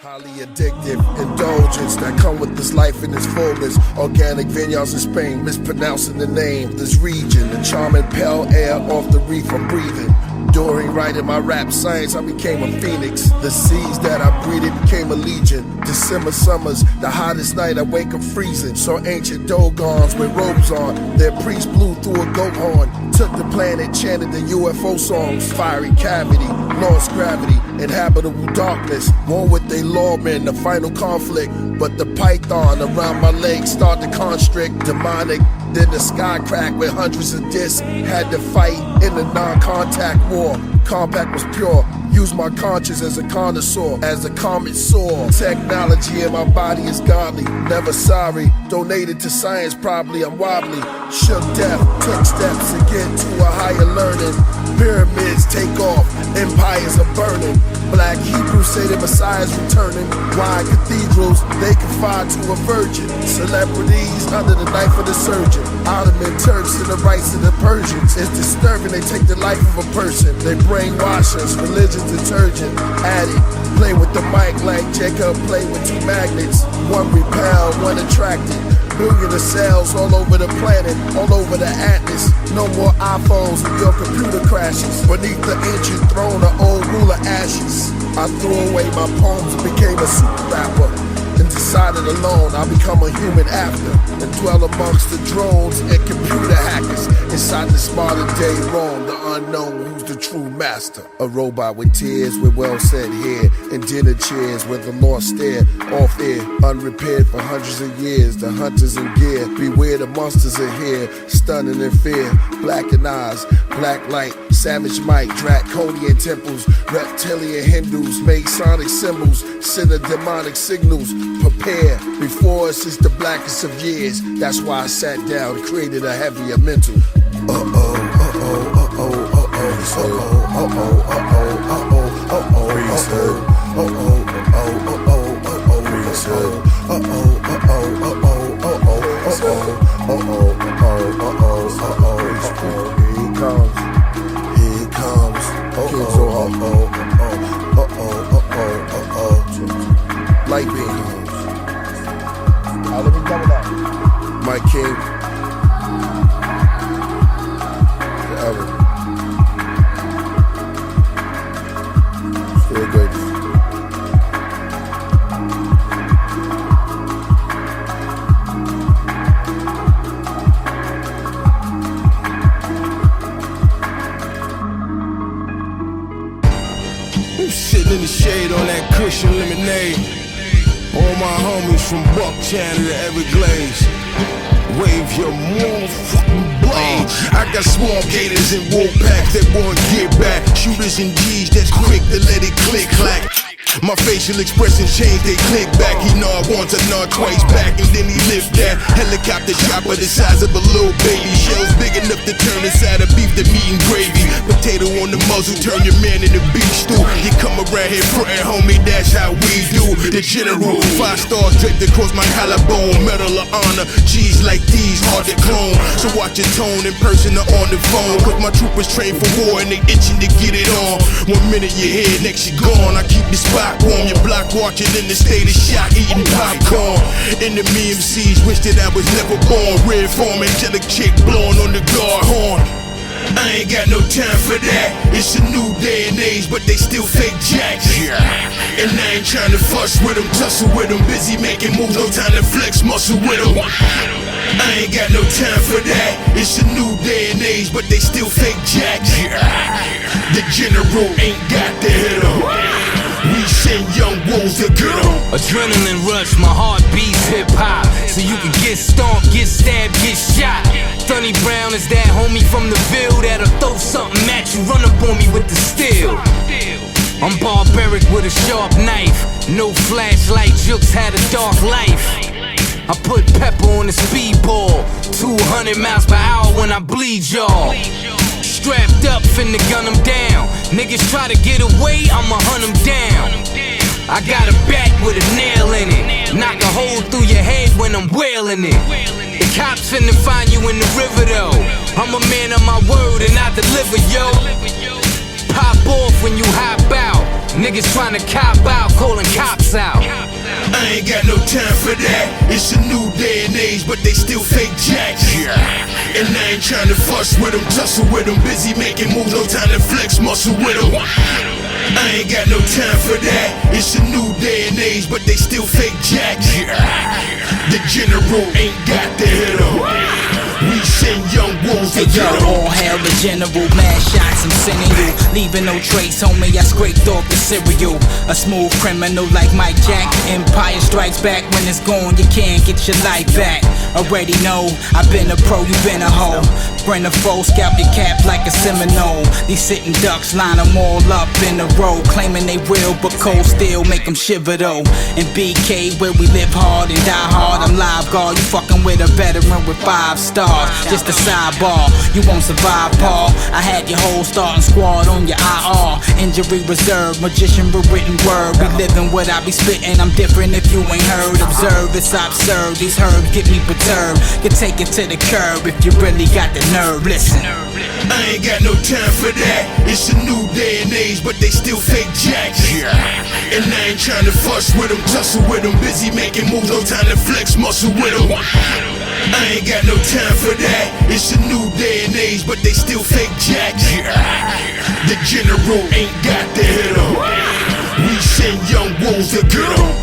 Highly addictive indulgence that come with this life in its fullness. Organic vineyards in Spain, mispronouncing the name. This region, the charming pale air off the reef I'm breathing. During writing my rap science, I became a phoenix. The seeds that I breathed became a legion. December summers, the hottest night, I wake up freezing. Saw ancient dogons with robes on. Their priest blew through a goat horn. Took the planet, chanted the UFO songs. Fiery cavity, lost gravity, inhabitable darkness. War with they lawmen, the final conflict. But the python around my legs start to constrict. Demonic, then the sky cracked with hundreds of discs. Had to fight in the non-contact war. Compact was pure. Use my conscience as a connoisseur. As the comet soar, technology in my body is godly. Never sorry, donated to science probably. I'm wobbly, shook death, took steps to get to a higher learning. Pyramids take off, empires are burning. Black Hebrews say the Messiah's returning. Wide cathedrals, they confide to a virgin. Celebrities under the knife of the surgeon. Ottoman Turks and the rights of the Persians. It's disturbing, they take the life of a person. They brainwash us, religion's detergent. Addict, play with the mic like Jacob play with two magnets. One repel, one attracted. Billion of cells all over the planet, all over the atlas. No more iPhones when your computer crashes. Beneath the ancient throne of old ruler ashes, I threw away my poems and became a super rapper. And decided alone I'll become a human after. And dwell amongst the drones and computer hackers. Inside this modern day Rome, the unknown, who's the true master. A robot with tears, with well said hair. And dinner chairs where the lost stare. Off air, unrepaired for hundreds of years. The hunters in gear, beware the monsters are here. Stunning in fear, blackened eyes, black light. Savage might, draconian temples. Reptilian Hindus, Masonic symbols. Send a demonic signals. Prepare, before us is the blackest of years. That's why I sat down and created a heavier mental. Here comes, light beam. Let me cover that. My king. Forever. Still good. I'm sitting in the shade on that cushion lemonade. All my homies from Bucktown to the Everglades. Wave your motherfucking blade. I got small gators and wolf packs that won't get back. Shooters and G's that's quick to let it click clack. My facial expression changed, they click back. He nod once, I nod twice back, and then he lift that helicopter chopper the size of a little baby. Shells big enough to turn inside a beef to meat and gravy. Potato on the muzzle, turn your man into beef stew. You come around here frontin', homie, that's how we do. The general, 5 stars draped across my collarbone. Medal of honor, G's like these, hard to clone. So watch your tone in person or on the phone. Cause my troopers train for war and they itching to get it on. 1 minute you're here, next you're gone. I keep your spot warm, your block watching in the state of shock, eating popcorn. Enemy MCs wish that I was never born. Red form, angelic chick blowing on the guard horn. I ain't got no time for that. It's a new day and age, but they still fake jacks. And I ain't trying to fuss with them, tussle with them. Busy making moves, no time to flex muscle with them. I ain't got no time for that. It's a new day and age, but they still fake jacks. The general ain't got the hit 'em. We send young wolves to get 'em. Adrenaline rush, my heart beats hip-hop. So you can get stomped, get stabbed, get shot. Sonny Brown is that homie from the Ville that'll throw something at you, run up on me with the steel. I'm barbaric with a sharp knife. No flashlight, Jukes had a dark life. I put pepper on the speedball. 200 miles per hour when I bleed y'all. Strapped up, finna gun them down. Niggas try to get away, I'ma hunt them down. I got a bat with a nail in it. Knock a hole through your head when I'm wailing it. The cops finna find you in the river though. I'm a man of my word and I deliver, yo. Pop off when you hop out. Niggas tryna cop out, calling cops out. but they still fake jacks. And I ain't trying to fuss with them, tussle with them. Busy making moves, no time to flex muscle with them. I ain't got no time for that. It's a new day and age, but they still fake jacks. The general ain't got the hit 'em. We send young wolves to hey, yo, get 'em. all hail the general, mad shots I'm sending you. Leaving no trace, homie, I scraped off the cereal. A smooth criminal like Mike Jack. Empire strikes back, when it's gone, you can't get your life back. Already know, I've been a pro, you been a hoe. Bring a foe, scalp your cap like a Seminole. These sitting ducks line them all up in a row, claiming they real, but cold steel make them shiver though. In BK, where we live hard and die hard, I'm live guard. You fucking with a veteran with 5 stars. Just a sidebar, you won't survive, Paul. I had your whole starting squad on your IR. Injury reserve, magician with written word. We living what I be spitting, I'm different if you ain't heard. Observe, it's absurd, these herbs get me perturbed. Can take it to the curb if you really got the nerve, listen. I ain't got no time for that. It's a new day and age, but they still fake jacks. And I ain't trying to fuss with them, tussle with them. Busy making moves, no time to flex muscle with them. I ain't got no time for that. It's a new day and age, but they still fake jacks. The general ain't got the hit 'em. We send young wolves to get 'em.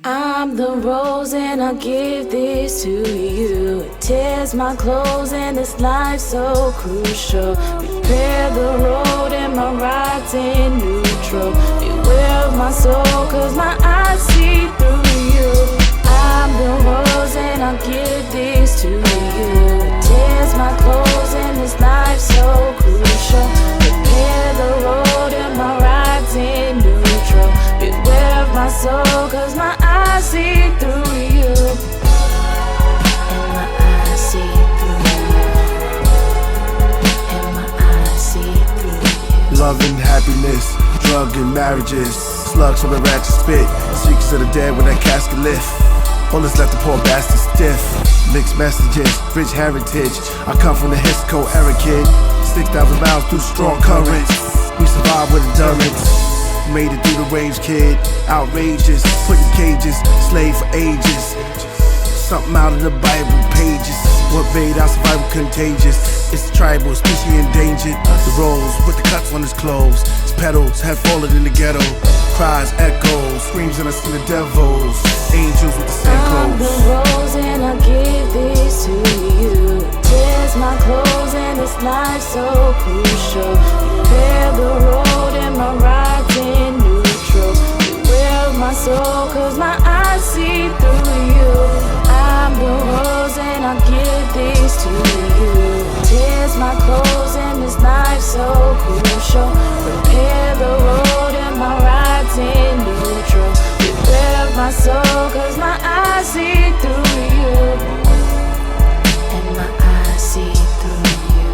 I'm the rose and I give this to you. It tears my clothes and this life so crucial. Prepare the road and my ride's in neutral. Beware of my soul, cause my eyes see through you. I'm the rose and I give this to you. It tears my clothes and this life so crucial. Prepare the road and my ride's in neutral. Beware of my soul, cause my eyes see through you. And my eyes see through you. And my eyes see through you. Love and happiness, drug and marriages, slugs from the ratchet spit, secrets of the dead when that casket lift. Bullets left the poor bastard stiff. Mixed messages, rich heritage. I come from the Hisco era, kid. 6,000 miles through strong currents. We survived with endurance. Made it through the waves, kid. Outrageous, put in cages, slave for ages. Something out of the Bible pages. What made our survival contagious? It's tribal, species endangered. The rose with the cuts on his clothes. His petals had fallen in the ghetto. Cries, echoes, screams, and I see the devils. Angels with the same clothes. I'm the rose and I give this to you. It tears my clothes and this life so crucial. Prepare the road and my ride's in neutral. Beware of my soul, cause my eyes see through you. I'm the rose and I give this to you. It tears my clothes and this life so crucial. Prepare the road and my ride's in neutral. Beware of my soul, cause my eyes see through you. And my eyes see through you.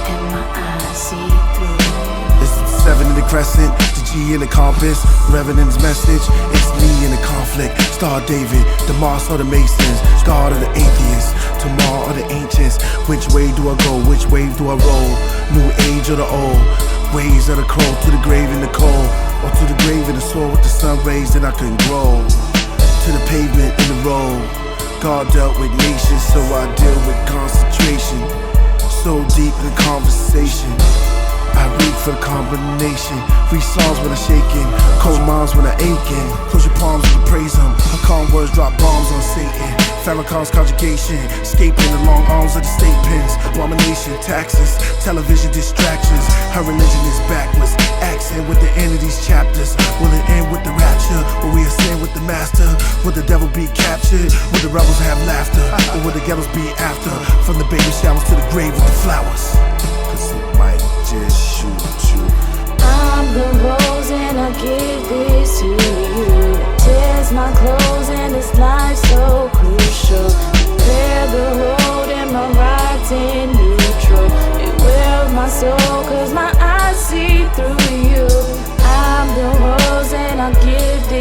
And my eyes see through you. It's the 7 in the crescent, the G in the compass, Revenant's message. It's me in the conflict. Star David, the Mars or the Masons, God of the atheists, tomorrow or the ancients. Which way do I go? Which wave do I roll? New age or the old? Ways of the crow to the grave in the cold, or to the grave in the soil with the sun rays that I can grow. To the pavement in the road. God dealt with nations, so I deal with concentration. So deep in the conversation, I read for the combination. Free songs when I'm shaking, cold minds when I'm aching. Close your palms when you praise him. Her calm words drop bombs on Satan. Farrakhan's conjugation, escaping the long arms of the state pens. Abomination, taxes, television distractions. Her religion is backwards, accent with the end of these chapters. Will it end with the rapture? Will we ascend with the master? Will the devil be captured? Will the rebels have laughter? Or will the ghettos be after? From the baby showers to the grave with the flowers. Cause it might just shoot you. I'm the rose and I give this to you. It tears my clothes and this life so crucial. Prepare the road and my ride's in neutral. Beware of my soul, cause my eyes see through you. I'm the rose and I give this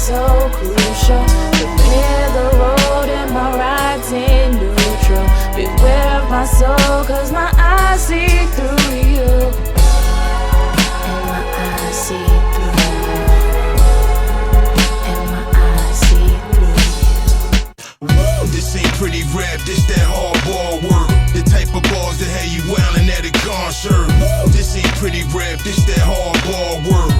so crucial. Prepare the road and my ride's in neutral. Beware of my soul, cause my eyes see through you. And my eyes see through you. And my eyes see through you. This ain't pretty rap, this that hardball work. The type of bars that have you wildin' at a concert. This ain't pretty rap, this that hardball work.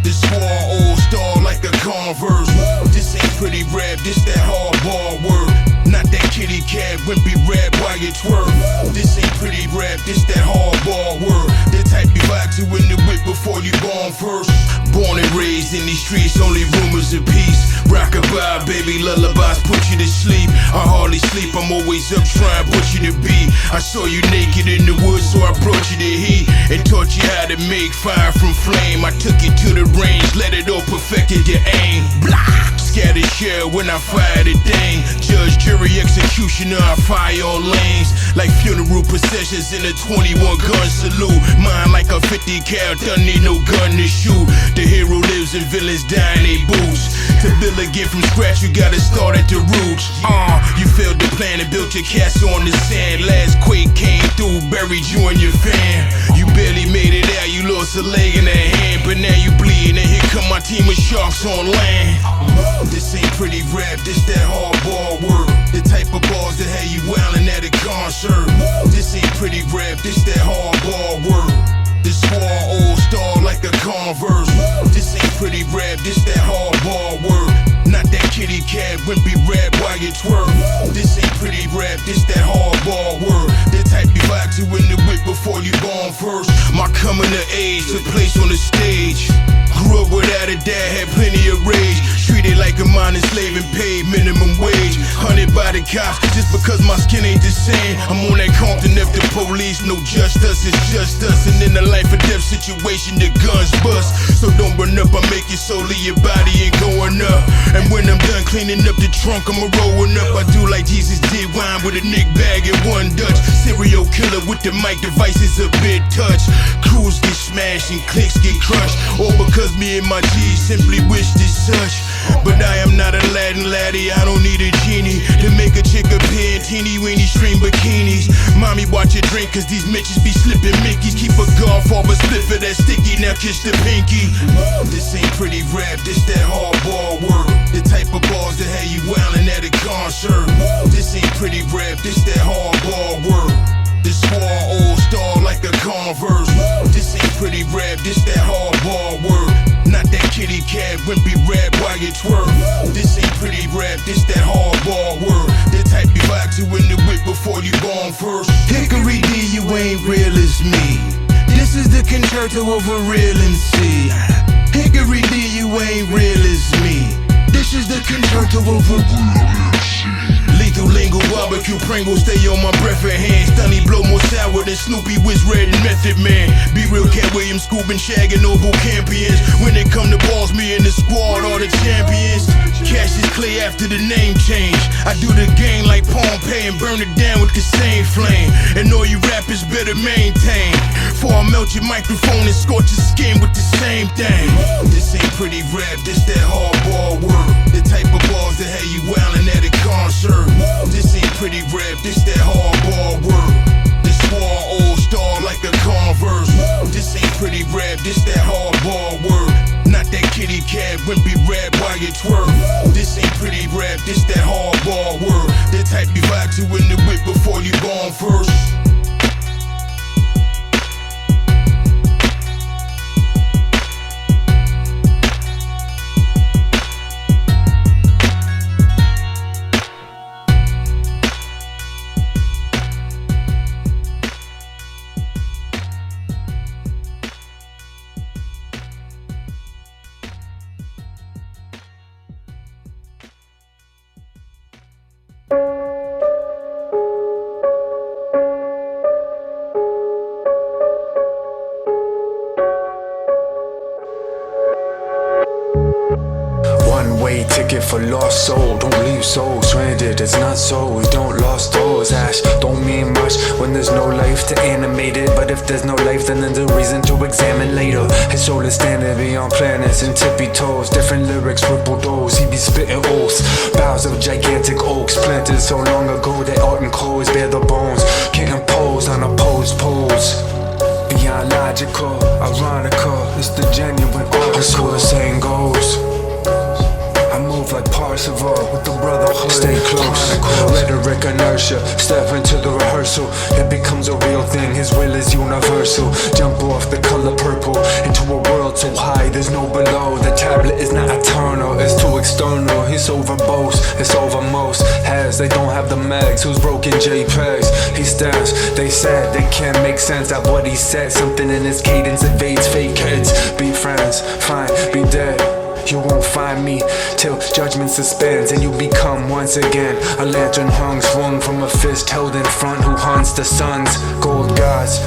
This small old star like a Converse. This ain't pretty rap, this that hardball work. Not that kitty cat, wimpy rap while you twerk. This ain't pretty rap, this that hardball work. The type you vibe to in the whip before you born first. Born and raised in these streets, only rumors of peace. Rockabye, baby, lullabies put you to sleep. I hardly sleep, I'm always up trying to put you to be. I saw you naked in the woods, so I brought you the heat and taught you how to make fire from flame. I took you to the range, let it all perfected your aim. Blah! Scattered shell when I fired a thing. Judge, jury, executioner, I fire all lanes. Like funeral processions in a 21 gun salute. Mine like a 50 cal, don't need no gun to shoot. The hero lives and villains die in they boots. To build again from scratch, you gotta start at the roots. You failed to plan and built your castle on the sand. Last quake came through, buried you and your fam. You barely made it out, you lost a leg and a hand. But now you bleeding, and here come my team of sharks on land. This ain't pretty rap, this that hardball work. The type of bars that have you wildin' at a concert. This ain't pretty rap, this that hardball work. This small old star like a Converse. This ain't pretty rap, this that hardball work. Not that kitty cat, wimpy rap while you twerk. This ain't pretty rap, this that hardball work. The type you vibe to in the whip before you born first. My coming of age took place on the stage. Grew up without a dad, had plenty of rage. Treated like a minor slave and paid minimum wage. Hunted by the cops just because my skin ain't the same. I'm on that Compton if the police no just us, it's just us. And in a life or death situation, the guns bust. So don't burn up, I make it so leave your body ain't going up. And when I'm done cleaning up the trunk, I'ma rolling up. I do like Jesus did, wine with a Nick bag and one Dutch. Serial killer with the mic devices a bit touch. Crews get smashed and clicks get crushed. All because me and my G's simply wished as such. But I am not Aladdin laddie, I don't need a genie to make a chick appear in teeny weeny string bikinis. Mommy watch your drink cause these bitches be slipping Mickeys. Keep a golf off a split for that sticky, now kiss the pinky. This ain't pretty rap, this that hardball work. The type of bars that have you wildin' at a concert. This ain't pretty rap, this that hardball work. This small old star like a Converse. This ain't pretty rap, this that hardball work. Not that kitty cat, wimpy rap while you twerk. This ain't pretty rap, this that hardball work. The type you vibe to in the whip before you born first. Hickory D, you ain't real as me. This is the concerto of a real MC. Hickory D, you ain't real as me. This is the concerto of a real MC. Lethal lingo, barbecue, Pringle, stay on my breath and hands. Stunny blow more sour than Snoopy, Wiz Red and Method Man. Be real, Cat Williams, Scoobin', shagging Noble Campions. When it come to balls, me and the squad are the champions. Cash is clear after the name change. I do the game like Pompeii and burn it down with the same flame. And all you rappers better maintain. Before I melt your microphone and scorch your skin with the same thing. This ain't pretty rap, this that hardball work. The type of bars that have you wildin' at a concert. This ain't pretty rap, this that hardball work. This small old star like a Converse. This ain't pretty rap, this that hardball work. Not that kitty cat, wimpy rap while you twerk. This ain't pretty rap, this that hardball work. The type you vibe to in the whip before you born first. ticket for lost soul. Don't leave soul stranded, it's not so. We don't lost souls. Ash don't mean much when there's no life to animate it. But if there's no life, then there's a reason to examine later. His soul is standing beyond planets and tippy toes. Different lyrics, ripple those. He be spitting oaths. Boughs of gigantic oaks planted so long ago that art and codes bear the bones. Can't impose on opposed poles. Beyond logical, ironical, it's the genuine article. So the saying goes, I move like Parsifal with the brotherhood. Stay close, rhetoric inertia. Step into the rehearsal, it becomes a real thing. His will is universal. Jump off the color purple into a world so high there's no below. The tablet is not eternal, it's too external. He's over boast, it's over most. Has they don't have the mags, who's broken JPEGs. He stands, they said they can't make sense of what he said. Something in his cadence evades fake heads. Be friends, fine, be dead. You won't find me till judgment suspends and you become once again a lantern hung, swung from a fist held in front. Who hunts the suns? Gold gods.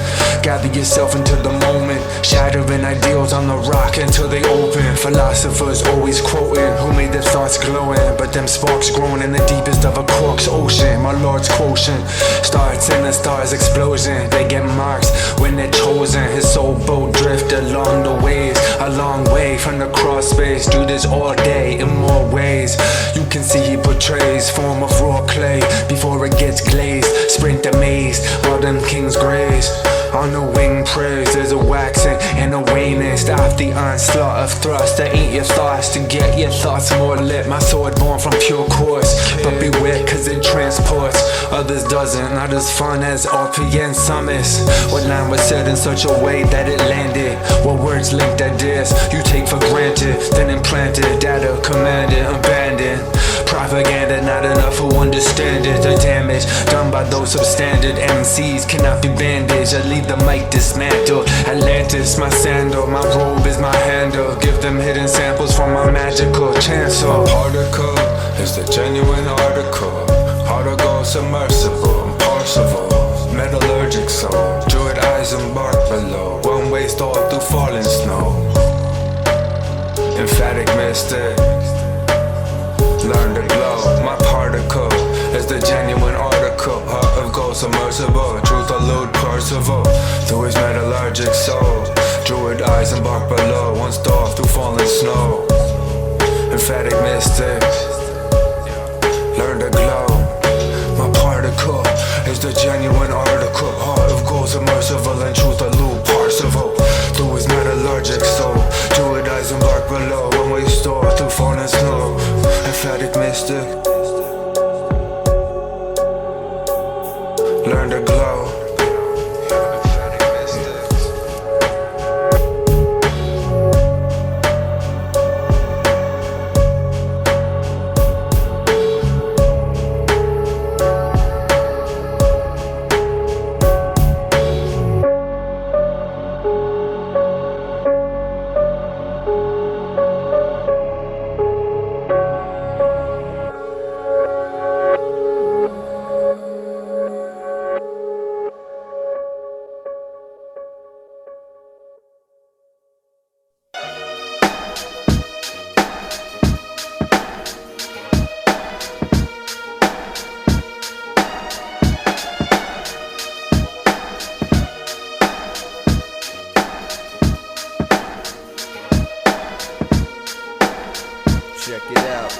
Gather yourself into the moment, shattering ideals on the rock until they open. Philosophers always quoting who made their thoughts glowing, but them sparks grown in the deepest of a cork's ocean. My lord's quotient starts in a star's explosion. They get marks when they're chosen. His soul boat drift along the waves, a long way from the cross space. Do this all day in more ways. You can see he portrays form of raw clay before it gets glazed. Sprint amazed, all them kings graze. On the wing praise, there's a waxing and a waning. Stop the onslaught of thrust that ain't your thoughts to get your thoughts more lit. My sword born from pure quartz, but beware cause it transports. Others doesn't, not as fun as RPN summits. What line was said in such a way that it landed? What words linked ideas you take for granted, then implanted, data commanded, abandoned. Propaganda, not enough who understand it. The damage done by those substandard MCs cannot be bandaged. I leave the mic dismantled. Atlantis, my sandal, my robe is my handle. Give them hidden samples from my magical chancel. My particle is the genuine article. Article submersible, impartial, metallurgic soul. Druid eyes embark below. One-way stall through falling snow. Emphatic mystic. Learn to glow. My particle is the genuine article. Heart of gold submersible. Truth elude Percival through his metallurgic soul. Druid eyes embark below. One star through falling snow. Emphatic mystic. Learn to glow. My particle is the genuine article. Heart of gold submersible and truth elude Percival through his metallurgic soul. Druid eyes embark below. One way store through falling snow. Emphatic mystic. Learn to glow. Check it out.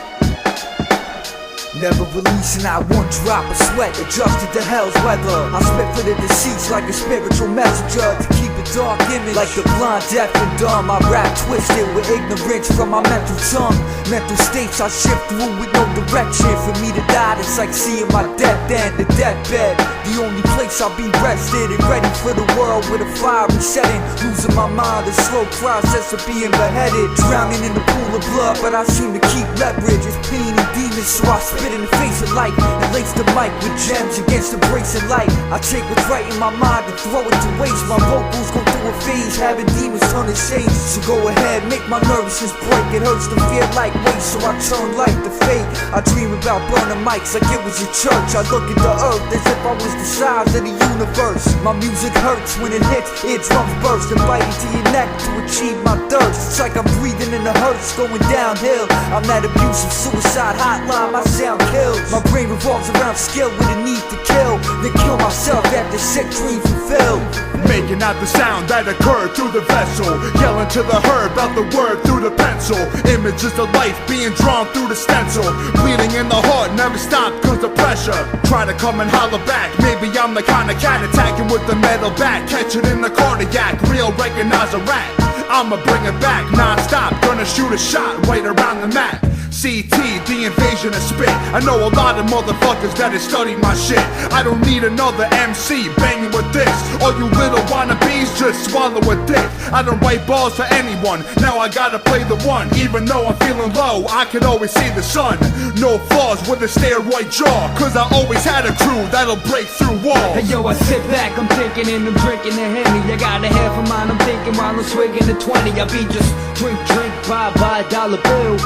Never releasing not one drop of sweat. Adjusted to hell's weather. I spit for the deceased like a spiritual messenger. To keep a dark image like the blind, deaf and dumb. I rap twisted with ignorance from my mental tongue. Mental states I shift through with no direction. For me to die, it's like seeing my death end, the deathbed. The only place I'll be rested and ready for the world with a fiery setting. Losing my mind, a slow process of being beheaded. Drowning in the pool of blood, but I seem to keep leverage. It's pain and demons, so I spit in the face of light and lace the mic with gems against the bracing light. I take what's right in my mind and throw it to waste. My vocals go through a phase, having demons turn to saints. So go ahead, make my nervousness break. It hurts to feel like waste, so I turn light to fate. I dream about burning mics like it was a church. I look at the earth as if I was the size of the universe. universe. My music hurts when it hits, eardrums burst and bite into your neck to achieve my thirst. It's like I'm breathing in the hearse going downhill. I'm that abusive suicide hotline, my sound kills. My brain revolves around skill with a need to kill, then kill myself after sick dreams fulfilled. Making out the sound that occurred through the vessel, yelling to the herd about the word through the pencil. Images of life being drawn through the stencil. Bleeding in the heart, never stop cause the pressure. Try to come and holler back, maybe I'm the kind of cat attacking with the metal bat. Catch it in the cardiac, real recognize a rat. I'ma bring it back non-stop, gonna shoot a shot right around the map. CT, the invasion of spit. I know a lot of motherfuckers that have studied my shit. I don't need another MC banging with this. All you little wannabes just swallow a dick. I don't write balls for anyone, now I gotta play the one. Even though I'm feeling low, I can always see the sun. No flaws with a steroid jaw, cause I always had a crew that'll break through walls. Hey yo, I sit back, I'm thinking and I'm drinking a Henny. I got a half of mine, I'm thinking while I'm swigging the 20. I be just drink, buy a dollar bill.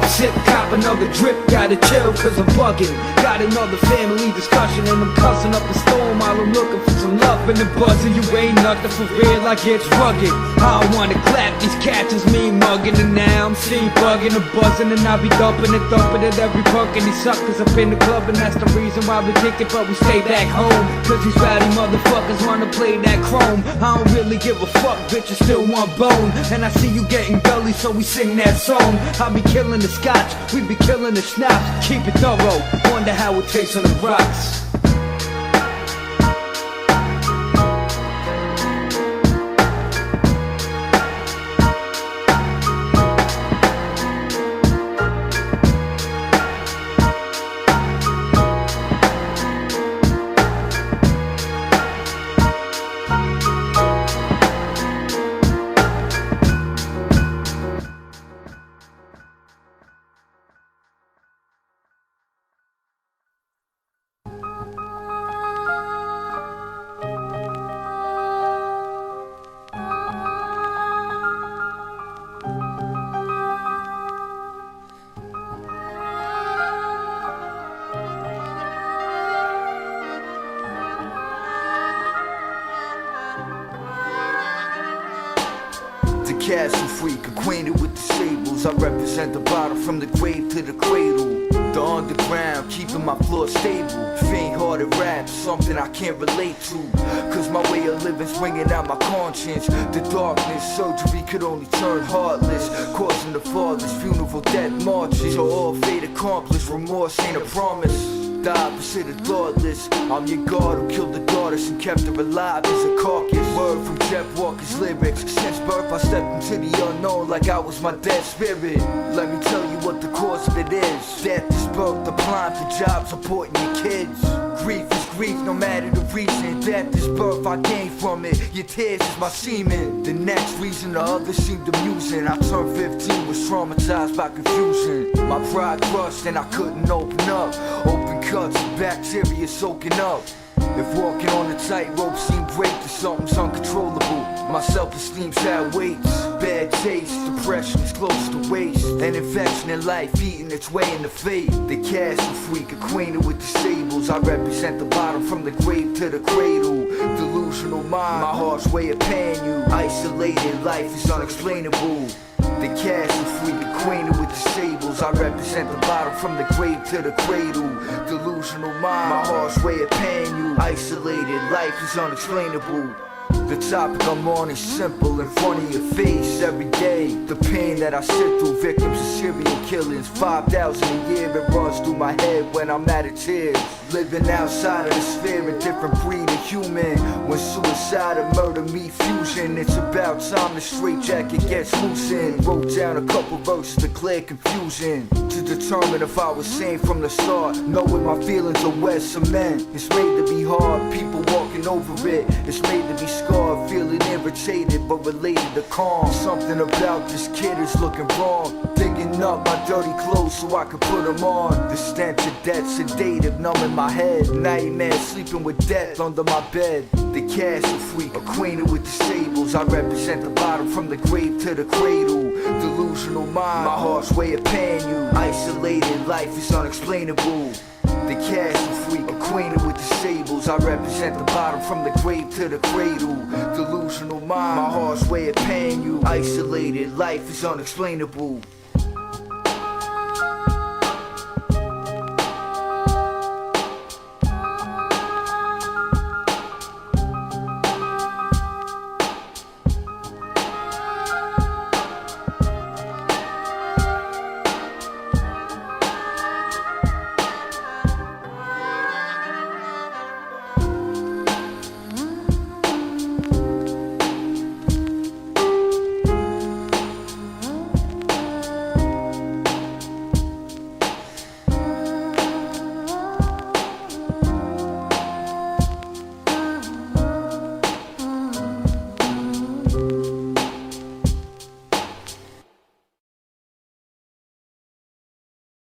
Sip, cop another drip, gotta chill cause I'm bugging. Got another family discussion and I'm cussing up a storm while I'm looking for some love in the buzzing. You ain't nothing for real, I get rugged. I don't wanna clap, these cats is me mugging. And now I'm seen bugging and buzzing, and I be dumping and thumping at every punk and these suckers up in the club. And that's the reason why we kick it but we stay back home, cause these rowdy motherfuckers wanna play that chrome. I don't really give a fuck, bitches still want bone. And I see you getting gully so we sing that song. I be killing the scotch, we be killing the schnapps. Keep it thorough, wonder how it tastes on the rocks. Castle freak, acquainted with the sables. I represent the bottom from the grave to the cradle. The underground, keeping my floor stable. Faint-hearted rap, something I can't relate to, cause my way of living's bringing out my conscience. The darkness, surgery could only turn heartless, causing the father's funeral death marches. So all fate accomplished, remorse ain't a promise. The opposite of thoughtless. I'm your god who killed the goddess and kept her alive as a carcass. Word from Jeff Walker's lyrics. Since birth I stepped into the unknown like I was my dead spirit. Let me tell you what the cause of it is. Death is birth, applying for jobs, supporting your kids. Grief is grief, no matter the reason. Death is birth, I gain from it. Your tears is my semen. The next reason the others seemed amusing. I turned 15, was traumatized by confusion. My pride crushed and I couldn't open up. Open cuts, bacteria soaking up. If walking on a tightrope seemed great, then something's uncontrollable. My self-esteem's had weights. Bad taste, depression is close to waste. An infection in life eating its way into fate. The castle freak, acquainted with the sables. I represent the bottom from the grave to the cradle. Delusional mind, my harsh way of paying you. Isolated, life is unexplainable. The castle freak, acquainted with the sables. I represent the bottom from the grave to the cradle. Delusional mind, my harsh way of paying you. Isolated, life is unexplainable. The topic I'm on is simple, in front of your face every day. The pain that I sit through, victims of serial killings. 5,000 a year, it runs through my head when I'm at its tears. Living outside of the sphere, a different breed of human. When suicide and murder meet fusion, it's about time the straitjacket gets loosened. Wrote down a couple verses to clear confusion, to determine if I was sane from the start. Knowing my feelings are wet cement. It's made to be hard, people walking over it. It's made to be scarred, feeling irritated but related to calm. Something about this kid is looking wrong. Digging up my dirty clothes so I could put them on. The stench of death sedative, numbing my head. Nightmares, sleeping with death under my bed. The castle freak, acquainted with the sables. I represent the bottom from the grave to the cradle. Delusional mind, my harsh way of paying you. Isolated, life is unexplainable. the cashew freak, acquainted with the sables. I represent the bottom from the grave to the cradle. Delusional mind, my heart's way of paying you. Isolated, life is unexplainable.